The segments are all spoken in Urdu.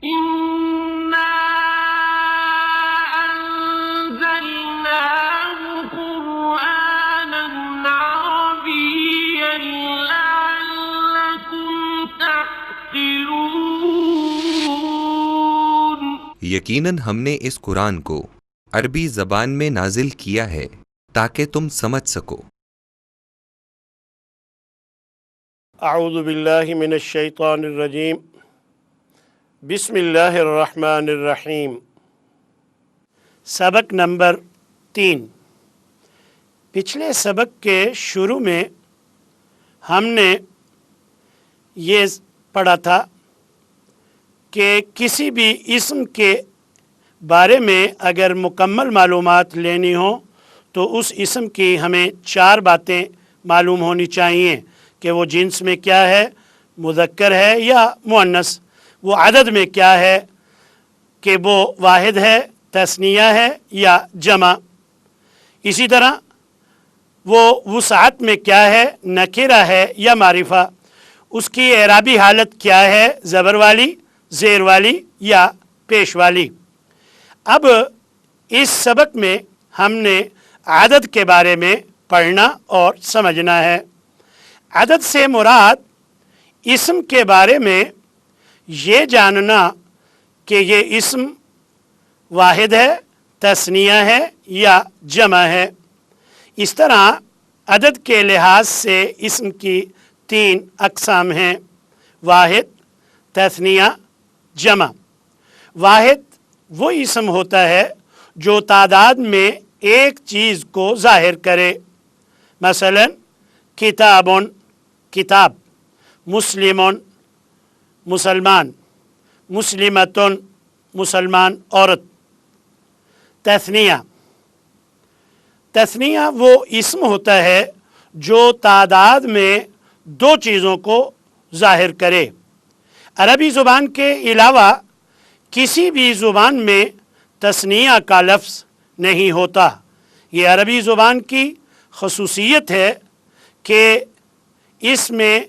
إنا أنزلناه قرآنا عربيا لعلكم تعقلون۔ یقیناً ہم نے اس قرآن کو عربی زبان میں نازل کیا ہے تاکہ تم سمجھ سکو۔ اعوذ باللہ من الشیطان الرجیم، بسم اللہ الرحمن الرحیم۔ سبق نمبر 3۔ پچھلے سبق کے شروع میں ہم نے یہ پڑھا تھا کہ کسی بھی اسم کے بارے میں اگر مکمل معلومات لینی ہوں تو اس اسم کی ہمیں 4 باتیں معلوم ہونی چاہیے کہ وہ جنس میں کیا ہے، مذکر ہے یا مؤنث، وہ عدد میں کیا ہے کہ وہ واحد ہے، تثنیہ ہے یا جمع۔ اسی طرح وہ وسعت میں کیا ہے، نکرہ ہے یا معرفہ، اس کی اعرابی حالت کیا ہے، زبر والی، زیر والی یا پیش والی۔ اب اس سبق میں ہم نے عدد کے بارے میں پڑھنا اور سمجھنا ہے۔ عدد سے مراد اسم کے بارے میں یہ جاننا کہ یہ اسم واحد ہے، تثنیہ ہے یا جمع ہے۔ اس طرح عدد کے لحاظ سے اسم کی 3 اقسام ہیں: واحد، تثنیہ، جمع۔ واحد وہ اسم ہوتا ہے جو تعداد میں ایک چیز کو ظاہر کرے، مثلا کتابٌ، کتاب، مسلمٌ، مسلمان، مسلمۃ، مسلمان عورت۔ تثنیہ وہ اسم ہوتا ہے جو تعداد میں 2 چیزوں کو ظاہر کرے۔ عربی زبان کے علاوہ کسی بھی زبان میں تثنیہ کا لفظ نہیں ہوتا۔ یہ عربی زبان کی خصوصیت ہے کہ اس میں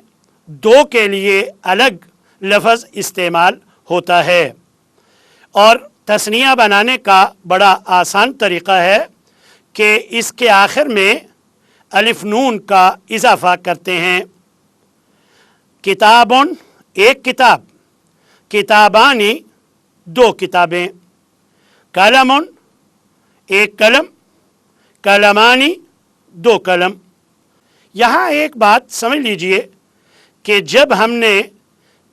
2 کے لیے الگ لفظ استعمال ہوتا ہے، اور تثنیہ بنانے کا بڑا آسان طریقہ ہے کہ اس کے آخر میں الف نون کا اضافہ کرتے ہیں۔ کتابٌ، ایک کتاب، کتابانی، 2 کتابیں، قلمٌ، ایک قلم، قلمانی، 2 قلم۔ یہاں ایک بات سمجھ لیجئے کہ جب ہم نے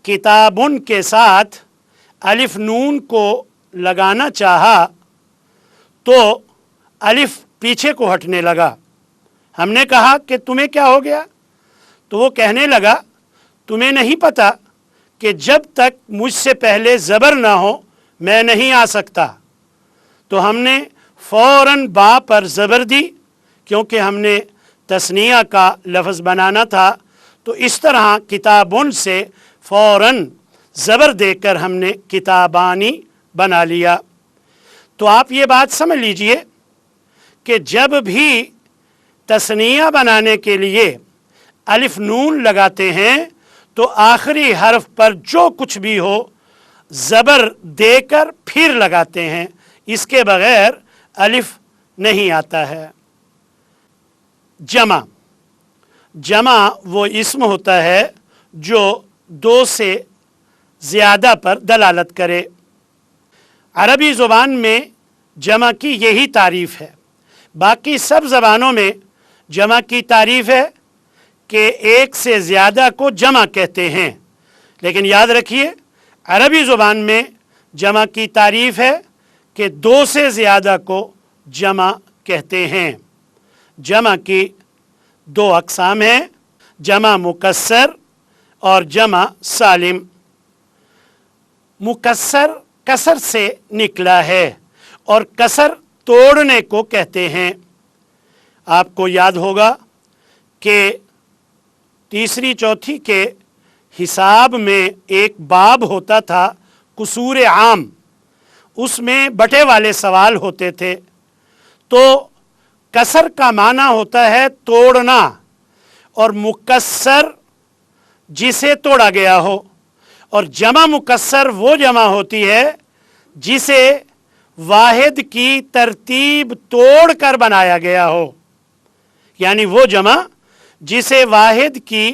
کتابٌ کے ساتھ الف نون کو لگانا چاہا تو الف پیچھے کو ہٹنے لگا۔ ہم نے کہا کہ تمہیں کیا ہو گیا؟ تو وہ کہنے لگا تمہیں نہیں پتہ کہ جب تک مجھ سے پہلے زبر نہ ہو میں نہیں آ سکتا۔ تو ہم نے فوراً با پر زبر دی کیونکہ ہم نے تثنیہ کا لفظ بنانا تھا، تو اس طرح کتابٌ سے فوراً زبر دے کر ہم نے کتابانی بنا لیا۔ تو آپ یہ بات سمجھ لیجئے کہ جب بھی تثنیہ بنانے کے لیے الف نون لگاتے ہیں تو آخری حرف پر جو کچھ بھی ہو زبر دے کر پھر لگاتے ہیں، اس کے بغیر الف نہیں آتا ہے۔ جمع وہ اسم ہوتا ہے جو 2 سے زیادہ پر دلالت کرے۔ عربی زبان میں جمع کی یہی تعریف ہے۔ باقی سب زبانوں میں جمع کی تعریف ہے کہ 1 سے زیادہ کو جمع کہتے ہیں، لیکن یاد رکھیے عربی زبان میں جمع کی تعریف ہے کہ 2 سے زیادہ کو جمع کہتے ہیں۔ جمع کی 2 اقسام ہیں: جمع مکسر اور جمع سالم۔ مکسر کسر سے نکلا ہے اور کسر توڑنے کو کہتے ہیں۔ آپ کو یاد ہوگا کہ تیسری چوتھی کے حساب میں ایک باب ہوتا تھا قصور عام، اس میں بٹے والے سوال ہوتے تھے۔ تو کسر کا معنی ہوتا ہے توڑنا، اور مکسر جسے توڑا گیا ہو، اور جمع مکسر وہ جمع ہوتی ہے جسے واحد کی ترتیب توڑ کر بنایا گیا ہو، یعنی وہ جمع جسے واحد کی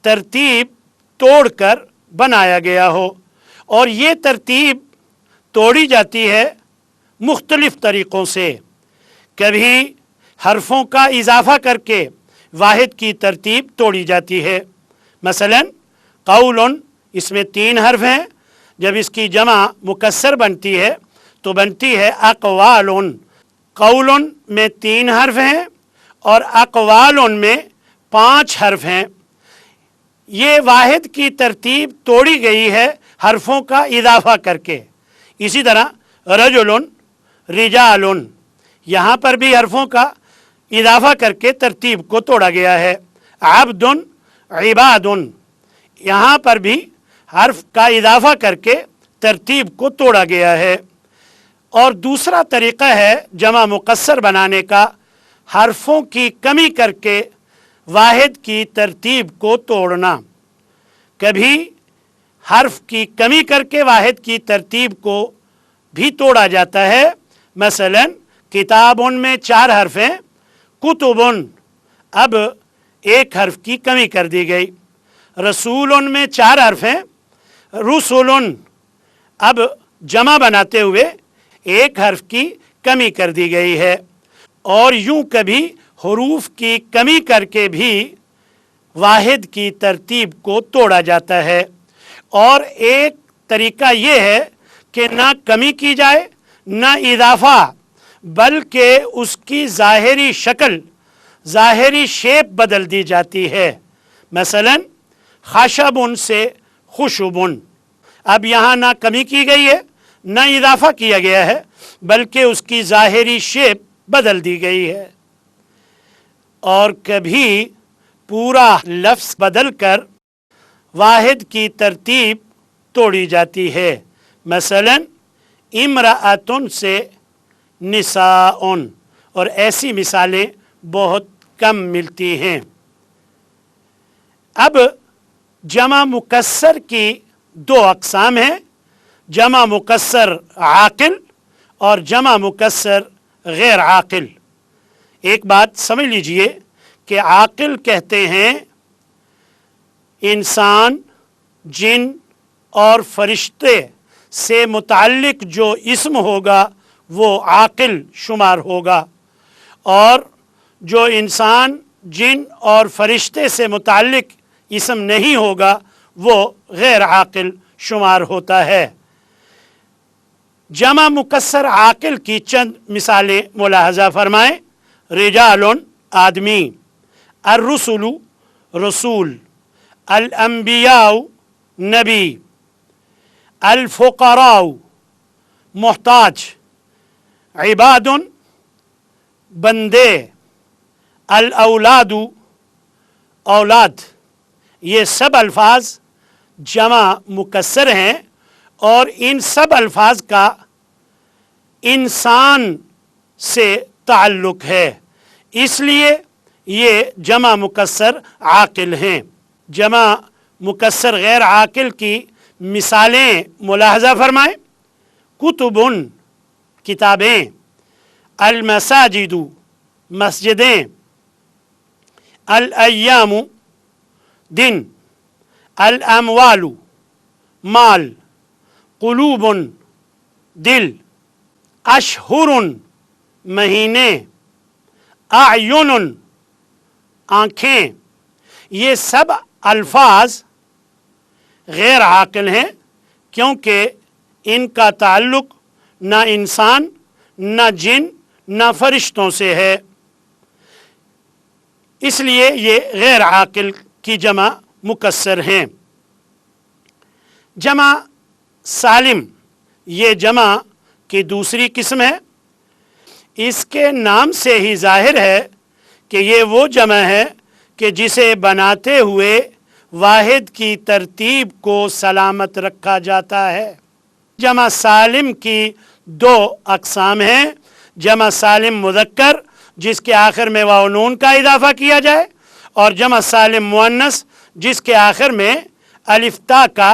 ترتیب توڑ کر بنایا گیا ہو، اور یہ ترتیب توڑی جاتی ہے مختلف طریقوں سے۔ کبھی حرفوں کا اضافہ کر کے واحد کی ترتیب توڑی جاتی ہے، مثلا قول، اس میں 3 حرف ہیں، جب اس کی جمع مکسر بنتی ہے تو بنتی ہے اقوال۔ قول میں 3 حرف ہیں اور اقوال میں 5 حرف ہیں۔ یہ واحد کی ترتیب توڑی گئی ہے حرفوں کا اضافہ کر کے۔ اسی طرح رجل، رجال، یہاں پر بھی حرفوں کا اضافہ کر کے ترتیب کو توڑا گیا ہے۔ عبد، عباد، یہاں پر بھی حرف کا اضافہ کر کے ترتیب کو توڑا گیا ہے۔ اور دوسرا طریقہ ہے جمع مکسر بنانے کا، حرفوں کی کمی کر کے واحد کی ترتیب کو توڑنا۔ کبھی حرف کی کمی کر کے واحد کی ترتیب کو بھی توڑا جاتا ہے، مثلا کتاب میں 4 حرف ہیں، کتب، اب 1 حرف کی کمی کر دی گئی۔ رسول میں 4 حرف ہیں، رسول، اب جمع بناتے ہوئے 1 حرف کی کمی کر دی گئی ہے۔ اور یوں کبھی حروف کی کمی کر کے بھی واحد کی ترتیب کو توڑا جاتا ہے۔ اور ایک طریقہ یہ ہے کہ نہ کمی کی جائے نہ اضافہ، بلکہ اس کی ظاہری شکل، ظاہری شیپ بدل دی جاتی ہے، مثلا خشب سے خشب، اب یہاں نہ کمی کی گئی ہے نہ اضافہ کیا گیا ہے، بلکہ اس کی ظاہری شیپ بدل دی گئی ہے۔ اور کبھی پورا لفظ بدل کر واحد کی ترتیب توڑی جاتی ہے، مثلا امرأۃ سے نساء، اور ایسی مثالیں بہت کم ملتی ہیں۔ اب جمع مکسر کی 2 اقسام ہیں، جمع مکسر عاقل اور جمع مکسر غیر عاقل۔ ایک بات سمجھ لیجئے کہ عاقل کہتے ہیں انسان، جن اور فرشتے سے متعلق جو اسم ہوگا وہ عاقل شمار ہوگا، اور جو انسان، جن اور فرشتے سے متعلق اسم نہیں ہوگا وہ غیر عاقل شمار ہوتا ہے۔ جمع مکسر عاقل کی چند مثالیں ملاحظہ فرمائیں۔ رجال، آدمی، الرسل، رسول، الانبیاء، نبی، الفقراء، محتاج، عباد، بندے، الاولاد، اولاد، یہ سب الفاظ جمع مکسر ہیں، اور ان سب الفاظ کا انسان سے تعلق ہے، اس لیے یہ جمع مکسر عاقل ہیں۔ جمع مکسر غیر عاقل کی مثالیں ملاحظہ فرمائیں۔ کتب، کتابیں، المساجد، مسجدیں، الایام، دن، الاموال، مال، قلوب، دل، اشہر، مہینے، اعین، آنکھیں، یہ سب الفاظ غیر عاقل ہیں، کیونکہ ان کا تعلق نہ انسان، نہ جن، نہ فرشتوں سے ہے، اس لیے یہ غیر عاقل کی جمع مکسر ہیں۔ جمع سالم، یہ جمع کی دوسری قسم ہے۔ اس کے نام سے ہی ظاہر ہے کہ یہ وہ جمع ہے کہ جسے بناتے ہوئے واحد کی ترتیب کو سلامت رکھا جاتا ہے۔ جمع سالم کی 2 اقسام ہیں، جمع سالم مذکر جس کے آخر میں واو نون کا اضافہ کیا جائے، اور جمع سالم مؤنث جس کے آخر میں الف تا کا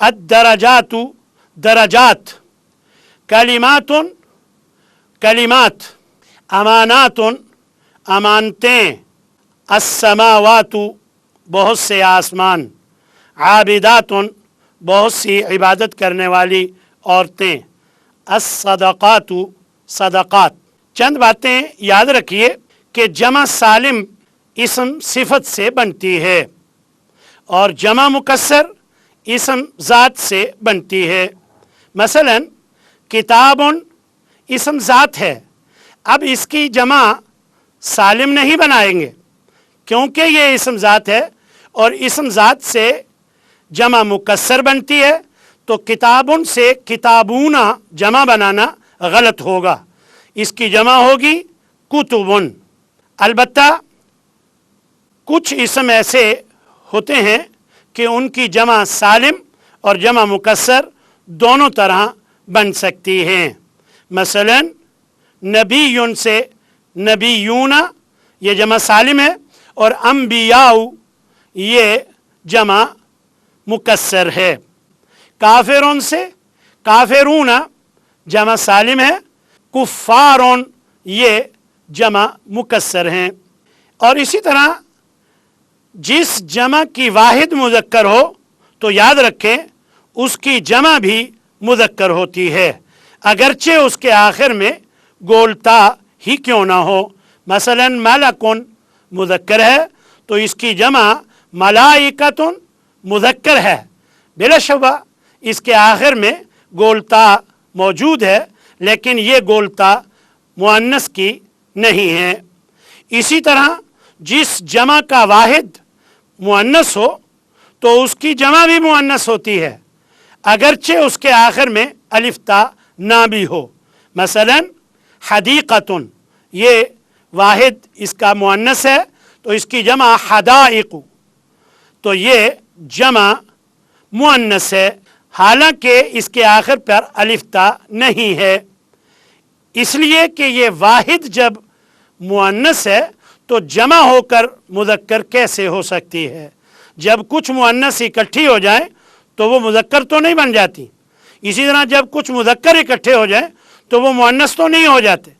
الدرجات درجات، کلمات کلمات، امانات امانتیں، السماوات بہت سے آسمان، عابدات بہت سی عبادت کرنے والی عورتیں، الصدقات صدقات۔ چند باتیں یاد رکھیے کہ جمع سالم اسم صفت سے بنتی ہے اور جمع مکسر اسم ذات سے بنتی ہے۔ مثلا کتاب اسم ذات ہے، اب اس کی جمع سالم نہیں بنائیں گے کیونکہ یہ اسم ذات ہے اور اسم ذات سے جمع مکسر بنتی ہے، تو کتابن سے کتابون جمع بنانا غلط ہوگا، اس کی جمع ہوگی کتبن۔ البتہ کچھ اسم ایسے ہوتے ہیں کہ ان کی جمع سالم اور جمع مکسر دونوں طرح بن سکتی ہیں۔ مثلا نبی سے نبیون یہ جمع سالم ہے اور انبیاء یہ جمع مکسر ہے۔ کافرون سے کافرون جمع سالم ہے، کفارون یہ جمع مکسر ہیں۔ اور اسی طرح جس جمع کی واحد مذکر ہو تو یاد رکھیں اس کی جمع بھی مذکر ہوتی ہے، اگرچہ اس کے آخر میں گولتا ہی کیوں نہ ہو۔ مثلا ملکن مذکر ہے تو اس کی جمع ملائکتن مذکر ہے، بلا شبہ اس کے آخر میں گولتا موجود ہے لیکن یہ گولتا مؤنث کی نہیں ہے۔ اسی طرح جس جمع کا واحد مؤنث ہو تو اس کی جمع بھی مؤنث ہوتی ہے، اگرچہ اس کے آخر میں الف تا نہ بھی ہو۔ مثلا حدیقتن یہ واحد اس کا مؤنث ہے تو اس کی جمع حدائق، تو یہ جمع مؤنث ہے حالانکہ اس کے آخر پر الف تا نہیں ہے، اس لیے کہ یہ واحد جب مؤنث ہے تو جمع ہو کر مذکر کیسے ہو سکتی ہے؟ جب کچھ مؤنث اکٹھی ہو جائیں تو وہ مذکر تو نہیں بن جاتی، اسی طرح جب کچھ مذکر اکٹھے ہو جائیں تو وہ مؤنث تو نہیں ہو جاتے۔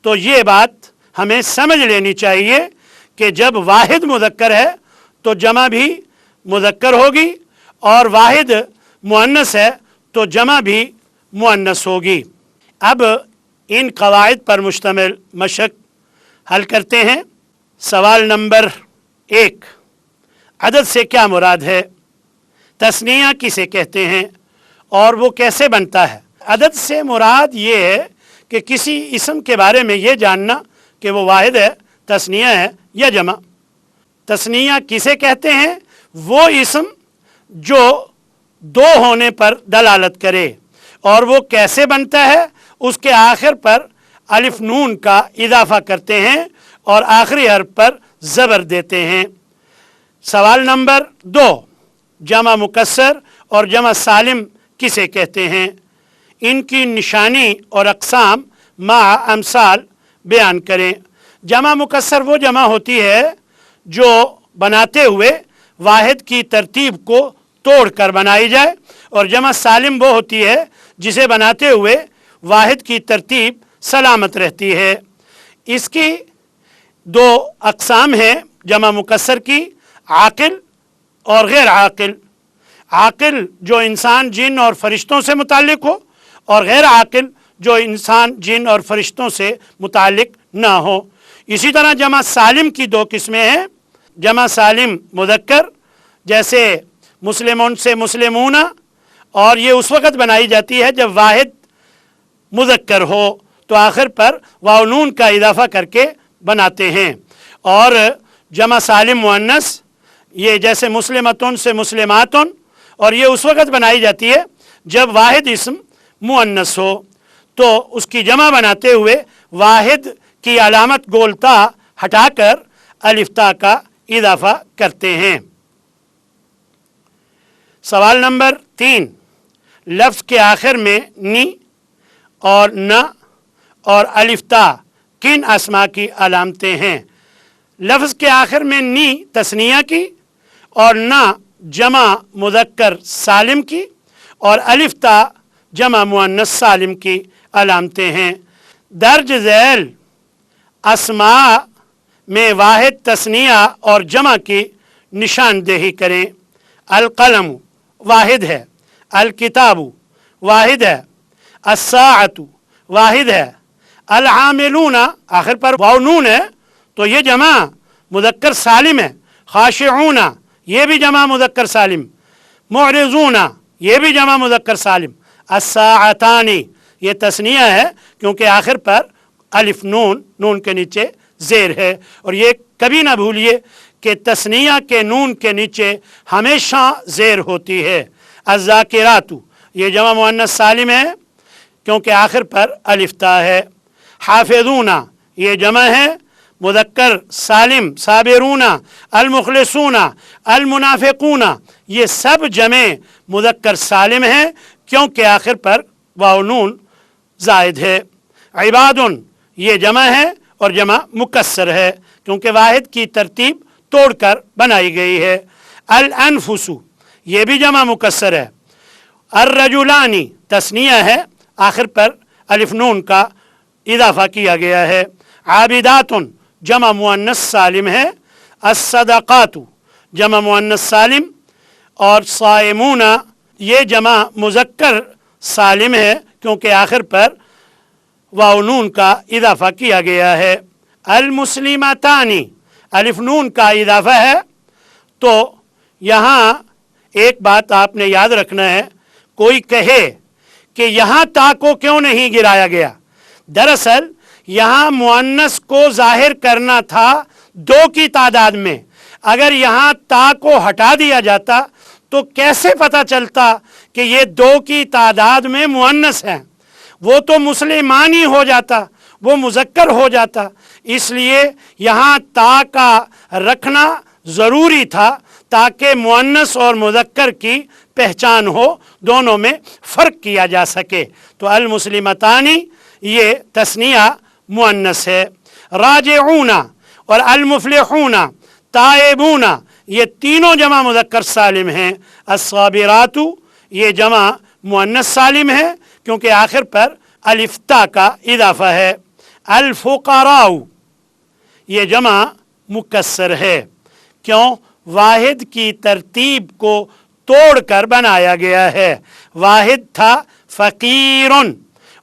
تو یہ بات ہمیں سمجھ لینی چاہیے کہ جب واحد مذکر ہے تو جمع بھی مذکر ہوگی اور واحد مؤنث ہے تو جمع بھی مؤنث ہوگی۔ اب ان قواعد پر مشتمل مشق حل کرتے ہیں۔ سوال نمبر 1، عدد سے کیا مراد ہے؟ تثنیہ کسے کہتے ہیں اور وہ کیسے بنتا ہے؟ عدد سے مراد یہ ہے کہ کسی اسم کے بارے میں یہ جاننا کہ وہ واحد ہے، تثنیہ ہے یا جمع۔ تثنیہ کسے کہتے ہیں؟ وہ اسم جو دو ہونے پر دلالت کرے، اور وہ کیسے بنتا ہے؟ اس کے آخر پر الف نون کا اضافہ کرتے ہیں اور آخری حرف پر زبر دیتے ہیں۔ سوال نمبر 2، جمع مکسر اور جمع سالم کسے کہتے ہیں؟ ان کی نشانی اور اقسام مع امثال بیان کریں۔ جمع مکسر وہ جمع ہوتی ہے جو بناتے ہوئے واحد کی ترتیب کو توڑ کر بنائی جائے، اور جمع سالم وہ ہوتی ہے جسے بناتے ہوئے واحد کی ترتیب سلامت رہتی ہے۔ اس کی دو اقسام ہیں جمع مکسر کی، عاقل اور غیر عاقل۔ عاقل جو انسان جن اور فرشتوں سے متعلق ہو، اور غیر عاقل جو انسان جن اور فرشتوں سے متعلق نہ ہو۔ اسی طرح جمع سالم کی دو قسمیں ہیں، جمع سالم مذکر جیسے مسلمون سے مسلمون، اور یہ اس وقت بنائی جاتی ہے جب واحد مذکر ہو تو آخر پر واو نون کا اضافہ کر کے بناتے ہیں۔ اور جمع سالم مؤنث یہ جیسے مسلمتون سے مسلماتون، اور یہ اس وقت بنائی جاتی ہے جب واحد اسم مؤنث ہو تو اس کی جمع بناتے ہوئے واحد کی علامت گولتا ہٹا کر الف تا کا اضافہ کرتے ہیں۔ سوال نمبر 3، لفظ کے آخر میں نی اور نہ اور الف تا کن اسما کی علامتیں ہیں؟ لفظ کے آخر میں نی تثنیہ کی اور نہ جمع مذکر سالم کی اور الف تا جمع مؤنث سالم کی علامتیں ہیں۔ درج ذیل اسماء میں واحد تثنیہ اور جمع کی نشاندہی کریں۔ القلم واحد ہے، الکتاب واحد ہے، الساعۃ واحد ہے، العاملون آخر پر واو نون ہے تو یہ جمع مذکر سالم ہے، خاشعون یہ بھی جمع مذکر سالم، معرضون یہ بھی جمع مذکر سالم، الساعتانی یہ تثنیہ ہے کیونکہ آخر پر الف نون، نون کے نیچے زیر ہے، اور یہ کبھی نہ بھولیے کہ تثنیہ کے نون کے نیچے ہمیشہ زیر ہوتی ہے۔ الذاکرات یہ جمع مؤنث سالم ہے کیونکہ آخر پر الف تا ہے۔ حافظون یہ جمع ہے مذکر سالم، صابرون، المخلصون، المنافقون یہ سب جمع مذکر سالم ہیں کیونکہ آخر پر واو نون زائد ہے۔ عباد یہ جمع ہے اور جمع مکسر ہے کیونکہ واحد کی ترتیب توڑ کر بنائی گئی ہے۔ الانفس یہ بھی جمع مکسر ہے۔ الرجلانی تثنیہ ہے، آخر پر الف نون کا اضافہ کیا گیا ہے۔ عابدات جمع مؤنث سالم ہے۔ الصدقات جمع مؤنث سالم، اور صائمون یہ جمع مذکر سالم ہے کیونکہ آخر پر واو نون کا اضافہ کیا گیا ہے۔ المسلمتانی الف نون کا اضافہ ہے، تو یہاں ایک بات آپ نے یاد رکھنا ہے، کوئی کہے کہ یہاں تا کو کیوں نہیں گرایا گیا، دراصل یہاں مؤنث کو ظاہر کرنا تھا دو کی تعداد میں، اگر یہاں تا کو ہٹا دیا جاتا تو کیسے پتہ چلتا کہ یہ دو کی تعداد میں مؤنث ہیں، وہ تو مسلمان ہی ہو جاتا، وہ مذکر ہو جاتا، اس لیے یہاں تا کا رکھنا ضروری تھا تاکہ مؤنث اور مذکر کی پہچان ہو، دونوں میں فرق کیا جا سکے۔ تو المسلمتانی یہ تثنیہ مؤنث ہے۔ راجعون اور المفلحون، تائبون یہ تینوں جمع مذکر سالم ہیں۔ الصابرات یہ جمع مؤنث سالم ہے کیونکہ آخر پر الف تا کا اضافہ ہے۔ الفقراء یہ جمع مکسر ہے، کیوں؟ واحد کی ترتیب کو توڑ کر بنایا گیا ہے۔ واحد تھا فقیر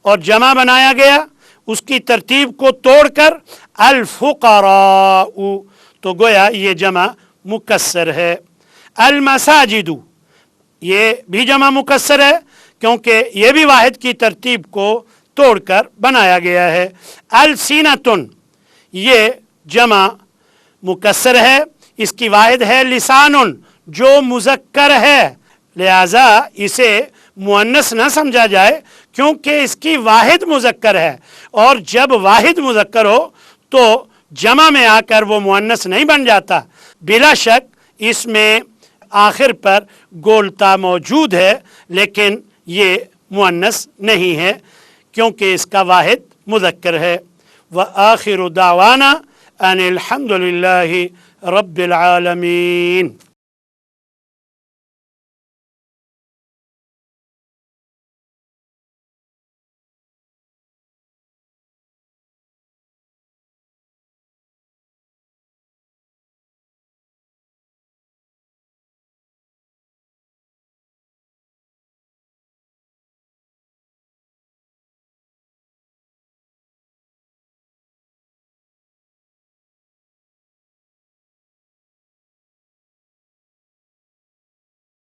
اور جمع بنایا گیا، اس کی ترتیب کو توڑ کر الفقراء، تو گویا یہ جمع مکسر ہے۔ المساجد یہ بھی جمع مکسر ہے کیونکہ یہ بھی واحد کی ترتیب کو توڑ کر بنایا گیا ہے۔ السنتن یہ جمع مکسر ہے، اس کی واحد ہے لسان جو مذکر ہے، لہذا اسے مؤنث نہ سمجھا جائے کیونکہ اس کی واحد مذکر ہے، اور جب واحد مذکر ہو تو جمع میں آ کر وہ مؤنث نہیں بن جاتا۔ بلا شک اس میں آخر پر گولتا موجود ہے لیکن یہ مؤنث نہیں ہے کیونکہ اس کا واحد مذکر ہے۔ وآخر دعوانا ان الحمد للہ رب العالمین۔